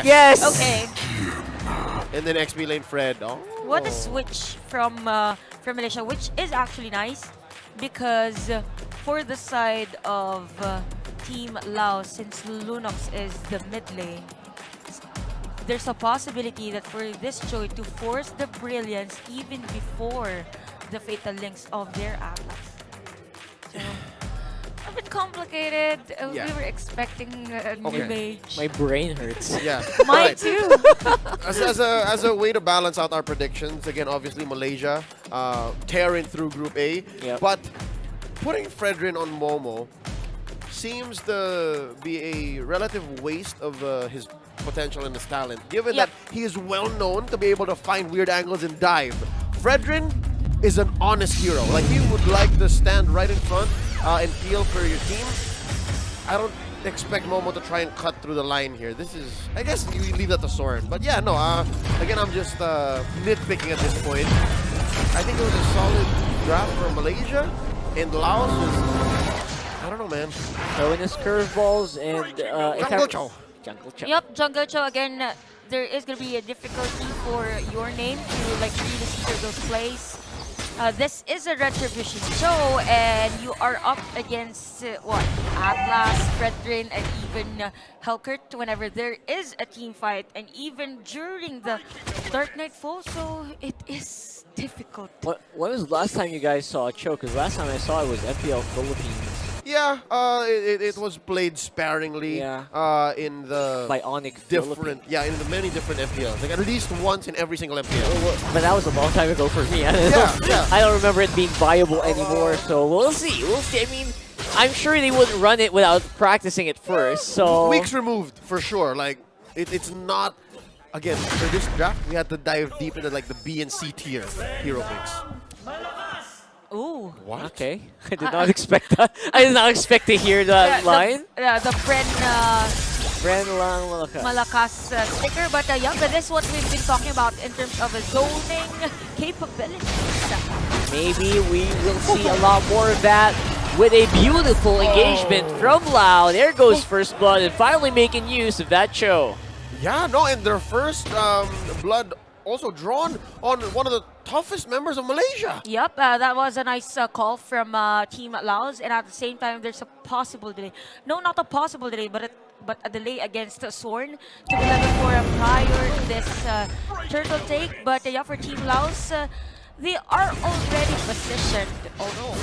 Yes! Okay. And then XP lane Fred. Oh. What a switch from Malaysia, which is actually nice because for the side of Team Laos, since Lunox is the mid lane, there's a possibility that for this Choi to force the brilliance even before the fatal links of their Atlas. So, a bit complicated. Yeah. We were expecting a new mage. My brain hurts. Yeah. Mine Alright. too. As a way to balance out our predictions, again, obviously Malaysia tearing through Group A, Yep. but putting Fredrin on Momo seems to be a relative waste of his potential and his talent, given Yep. that he is well known to be able to find weird angles and dive. Fredrin is an honest hero. Like, he would like to stand right in front and peel for your team. I don't expect Momo to try and cut through the line here. This is, I guess you leave that to Soren. But yeah, no, again, I'm just nitpicking at this point. I think it was a solid draft for Malaysia, and Laos was, I don't know, man. Throwing his curveballs and Jungle Chow. Jungle Chow. Yep, Jungle Cho again. There is going to be a difficulty for your name to like really secure those plays. This is a Retribution show, and you are up against what? Atlas, Fredrin, and even Helkert whenever there is a team fight, and even during the Dark Knight Fall, so it is difficult. When was the last time you guys saw a choke? Because last time I saw it was FPL Philippines. Yeah, it was played sparingly Yeah. in the Bionic different, yeah, in the many different FPLs. Like at least once in every single FPL. But that was a long time ago for me. I don't, Yeah. I don't remember it being viable anymore. So we'll see. We'll see. I mean, I'm sure they wouldn't run it without practicing it first. So Weeks removed for sure. Like it's not. Again, for this draft, we had to dive deep into like the B and C tier hero picks. Ooh. What? okay, I did not expect that. I did not expect to hear that line. The Friend lang Malakas sticker, but yeah, that is what we've been talking about in terms of zoning capabilities. Maybe we will see a lot more of that with a beautiful engagement from Lao. There goes First Blood and finally making use of that Cho. Yeah, no, and their first blood also drawn on one of the toughest members of Malaysia. Yep, that was a nice call from Team Laos, and at the same time, there's a possible delay. No, not a possible delay, but a delay against Sorn to be level 4 prior to this turtle take. But yeah, for Team Laos, they are already positioned. Oh no.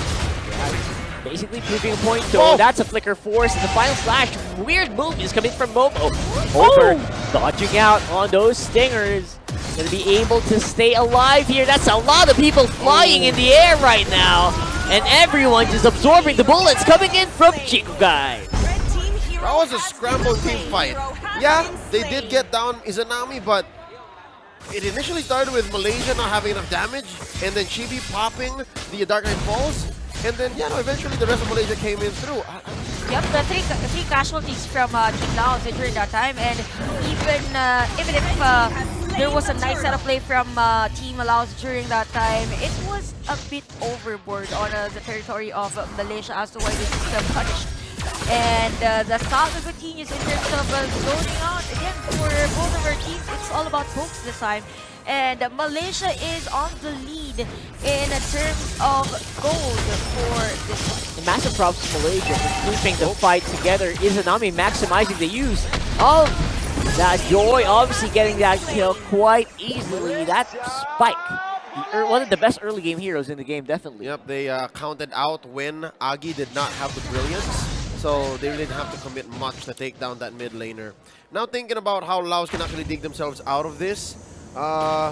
Basically proving a point though. Oh. That's a flicker force. And the final slash. Weird move is coming from Momo. Over, dodging out on those stingers. Gonna be able to stay alive here. That's a lot of people flying in the air right now. And everyone just absorbing the bullets coming in from Chico guys. That was a scramble team fight. Yeah, they did get down Izanami, but it initially started with Malaysia not having enough damage, and then Chibi popping the Dark Knight Falls, and then yeah, no, eventually the rest of Malaysia came in through. Yep, the three casualties from Team Laos during that time, and even if there was a nice setup play from Team Laos during that time, it was a bit overboard on the territory of Malaysia as to why this is punished. And the Saga continues in terms of zoning out. Again, for both of our teams, it's all about pokes this time. And Malaysia is on the lead in terms of gold for this one. And massive props to Malaysia for keeping the fight together. Izanami maximizing the use of that Joy, obviously getting that kill quite easily. That Spike, one of the best early game heroes in the game, definitely. Yep, they counted out when Agi did not have the brilliance, so they really didn't have to commit much to take down that mid laner. Now thinking about how Laos can actually dig themselves out of this, I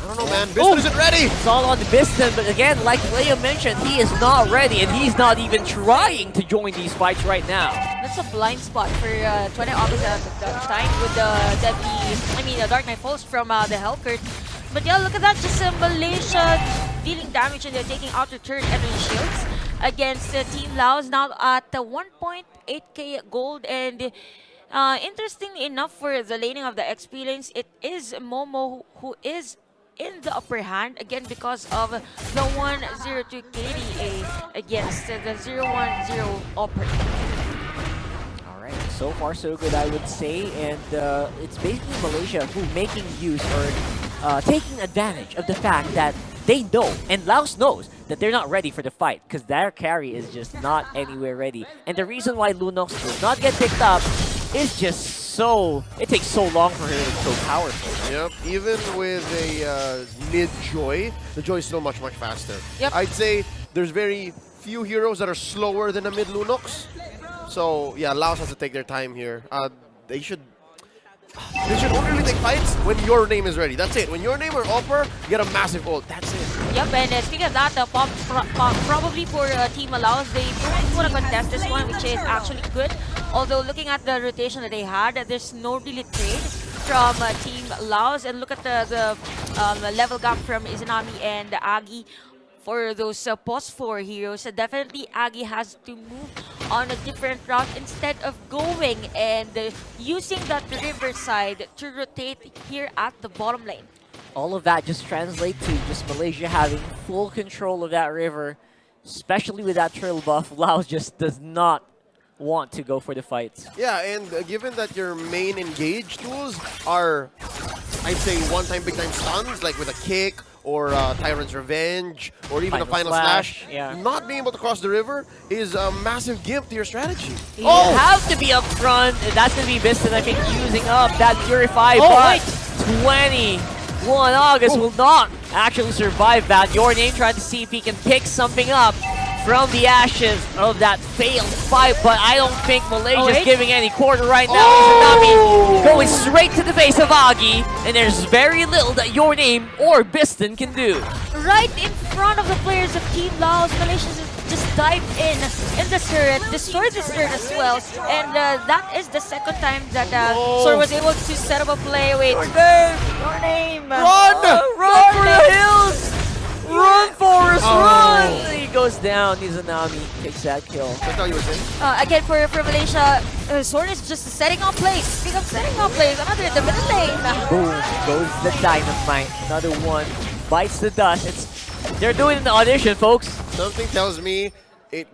don't know, man. Biston isn't ready! It's all on Biston, but again, like Leo mentioned, he is not ready, and he's not even trying to join these fights right now. That's a blind spot for 20 August at the time with the Dark Knight Falls from the Helkert. But yeah, look at that, just Malaysia dealing damage, and they're taking out the third enemy shields against Team Laos, now at 1.8k gold. And interestingly enough, for the laning of the XP lanes, it is Momo who is in the upper hand, again because of the 102 KDA against the 010 operator. Alright, so So far, so good, I would say. And it's basically Malaysia who making use or taking advantage of the fact that they know, and Laos knows, that they're not ready for the fight because their carry is just not anywhere ready. And the reason why Lunox does not get picked up is just it takes so long for her to be so powerful. Yep, even with a mid-Joy, the Joy is still much, much faster. Yep. I'd say there's very few heroes that are slower than a mid-Lunox. So, yeah, Laos has to take their time here. They should only really take fights when your name is ready. That's it. When your name or Opper, you get a massive ult. That's it. Yep, and speaking of that, probably for Team Laos, they don't want to contest this one, which is actually good. Although looking at the rotation that they had, there's no really trade from Team Laos. And look at the level gap from Izanami and Agi for those post 4 heroes. Definitely Agi has to move on a different route instead of going and using that riverside to rotate here at the bottom lane. All of that just translates to just Malaysia having full control of that river, especially with that trail buff. Laos just does not want to go for the fights. Yeah, and given that your main engage tools are, I'd say, one-time, big-time stuns, like with a kick or Tyrant's Revenge, or even a Final Slash, yeah. Not being able to cross the river is a massive gimp to your strategy. You have to be up front. That's going to be Biston, I think, using up that Purify, but 21 August will not actually survive that. Your Name trying to see if he can pick something up from the ashes of that failed fight, but I don't think Malaysia's giving any quarter right now. Izanami going straight to the face of Agi, and there's very little that Your Name or Biston can do. Right in front of the players of Team Laos, Malaysia just dived in the turret, destroyed the turret as well, and that is the second time that Sor was able to set up a play. Wait, Your Name! Run for the hills! Run, Forrest, run! He goes down. Izanami takes that kill. That's how you were saying. Again, for Malaysia, Sorn is just setting up plays. Speaking of setting up plays, another in the middle lane. Boom, goes the dynamite. Another one bites the dust. They're doing an audition, folks. Something tells me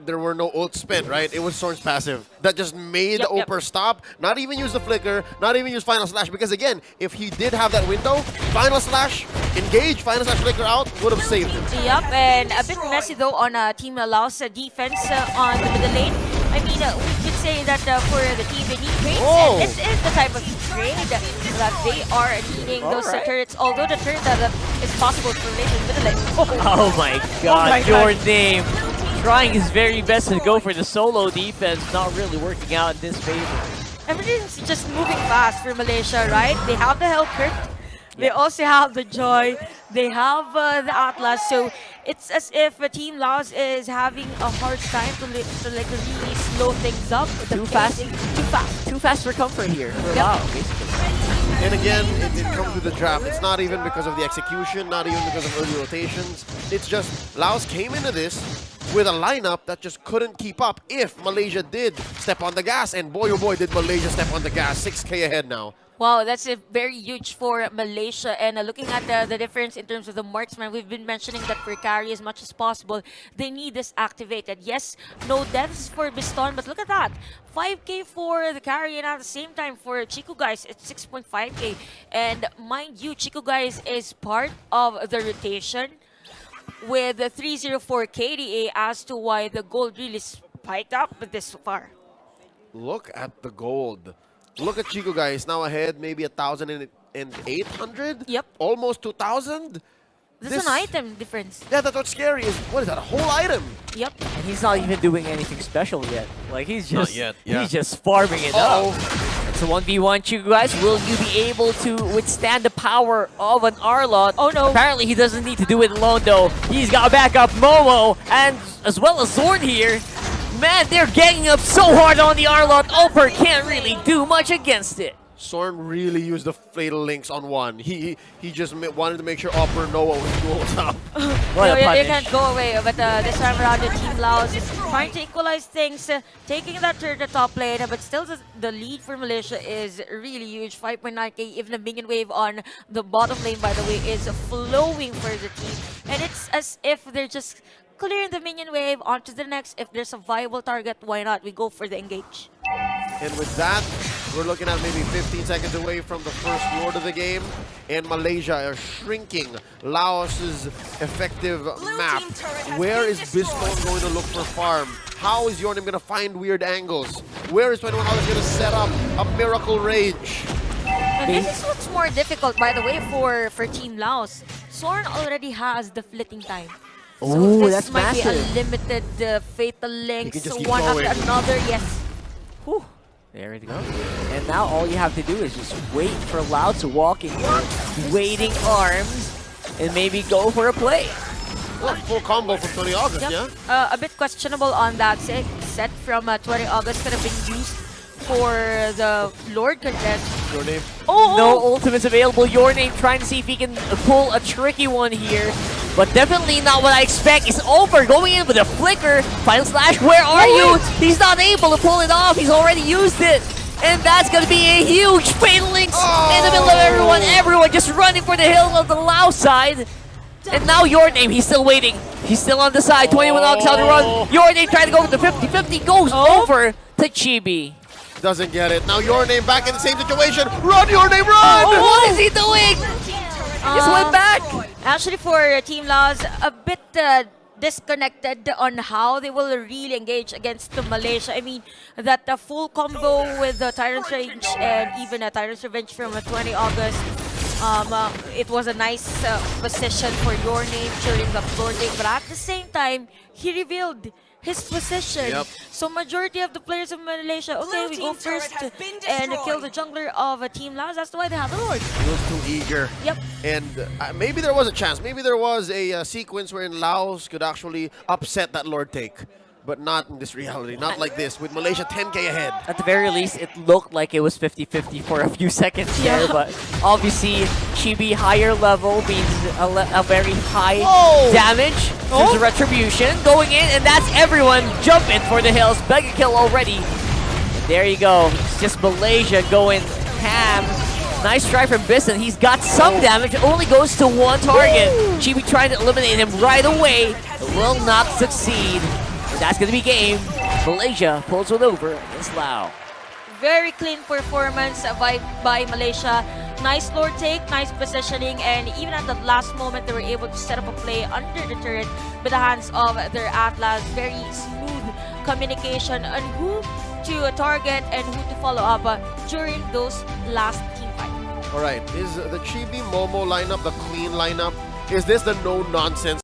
there were no ults spent, right? It was Sorn's passive that just made the Oper stop, not even use the flicker, not even use Final Slash, because again, if he did have that window, Final Slash, engage, Final Slash flicker out, would have saved him. Yep, and a bit messy though on Team Laos defense on the middle lane. I mean, we could say that for the team, they need trades, and this is the type of trade that they are needing, those turrets, although the turret that is possible for Malaysia in the middle lane. Oh my god, Your Name trying his very best to go for the solo defense, not really working out in this favor. Everything's just moving fast for Malaysia, right? They have the Hellcurt, they also have the Joy, they have the Atlas, so it's as if Team Laos is having a hard time to like really slow things up. Too fast for comfort here for Laos, basically. And again, it comes with the draft. It's not even because of the execution, not even because of early rotations. It's just Laos came into this with a lineup that just couldn't keep up if Malaysia did step on the gas. And boy, oh boy, did Malaysia step on the gas. 6K ahead now. Wow, that's very huge for Malaysia. And looking at the difference in terms of the marksman, we've been mentioning that for carry as much as possible, they need this activated. Yes, no deaths for Biston, but look at that. 5K for the carry, and at the same time for Chico Guys, it's 6.5K. And mind you, Chico Guys is part of the rotation with the 304 KDA as to why the gold really spiked up this far. Look at the gold. Look at Chico Guys now ahead, maybe 1,800. Yep. Almost 2,000. There's an item difference. Yeah, that's what's scary. Is what is that? A whole item. Yep. And he's not even doing anything special yet. Like he's just he's just farming it up. It's a 1v1, Chico Guys. Will you be able to withstand the power of an Arlot? Oh no. Apparently he doesn't need to do it alone though. He's got backup Momo and as well as Zorn here. Man, they're ganging up so hard on the Arlot. Oper can't really do much against it. Sorn really used the Fatal Links on one. He just wanted to make sure Oper know what was up. What a punish. You can't go away, but this time around the Team Laos is trying to equalize things, taking that turn to top lane, but still the lead for Malaysia is really huge, 5.9K. Even the minion wave on the bottom lane, by the way, is flowing for the team. And it's as if they're just clearing the minion wave onto the next. If there's a viable target, why not? We go for the engage. And with that, we're looking at maybe 15 seconds away from the first Lord of the game. And Malaysia are shrinking Laos's effective map. Where is Bismon going to look for farm? How is Yornim going to find weird angles? Where is 21 going to set up a miracle rage? And this is what's more difficult, by the way, for Team Laos. Sorn already has the flitting time. So Ooh, this that's might massive. be a limited fatal links, just keep one going. after another. Yes. Whew. There we go. And now all you have to do is just wait for Lao to walk in your waiting arms and maybe go for a play. Oh, full combo from 20 August, Yep. yeah? A bit questionable on that set from 20 August. Could have been used for the Lord contest. Your name? Oh, No ultimates available. Your name trying to see if he can pull a tricky one here. But definitely not what I expect. It's over. Going in with a flicker. Final slash, where are you? He's not able to pull it off. He's already used it. And that's going to be a huge fatal links in the middle of everyone. Everyone just running for the hill of the Lao side. And now Your Name, he's still waiting. He's still on the side. 21 knocks out the run. Your Name trying to go with the 50-50. Goes over to Chibi. Doesn't get it. Now Your Name back in the same situation. Run, Your Name, run! Oh, what is he doing? He just went back. Actually, for Team Laos, a bit disconnected on how they will really engage against Malaysia. I mean, that full combo with the Tyrant's Range and even a Tyrant's Revenge from 20 August. It was a nice position for Your Name during the floor game, but at the same time, he revealed his position. Yep. So majority of the players of Malaysia, okay, we go first and kill the jungler of Team Laos. That's why they have the Lord. He was too eager. Yep. And maybe there was a chance. Maybe there was a sequence wherein Laos could actually upset that Lord take. But not in this reality. Not like this. With Malaysia 10K ahead. At the very least, it looked like it was 50-50 for a few seconds there, but obviously Chibi higher level means a very high damage. There's a retribution going in, and that's everyone jumping for the hills. Mega kill already. There you go. It's just Malaysia going ham. Nice try from Bison. He's got some damage. It only goes to one target. Chibi trying to eliminate him right away. It will not succeed. That's going to be game. Malaysia pulls it over against Lao. Very clean performance by Malaysia. Nice Lord take, nice positioning, and even at the last moment, they were able to set up a play under the turret with the hands of their Atlas. Very smooth communication on who to target and who to follow up during those last team fight. All right. Is the Chibi Momo lineup the clean lineup? Is this the no-nonsense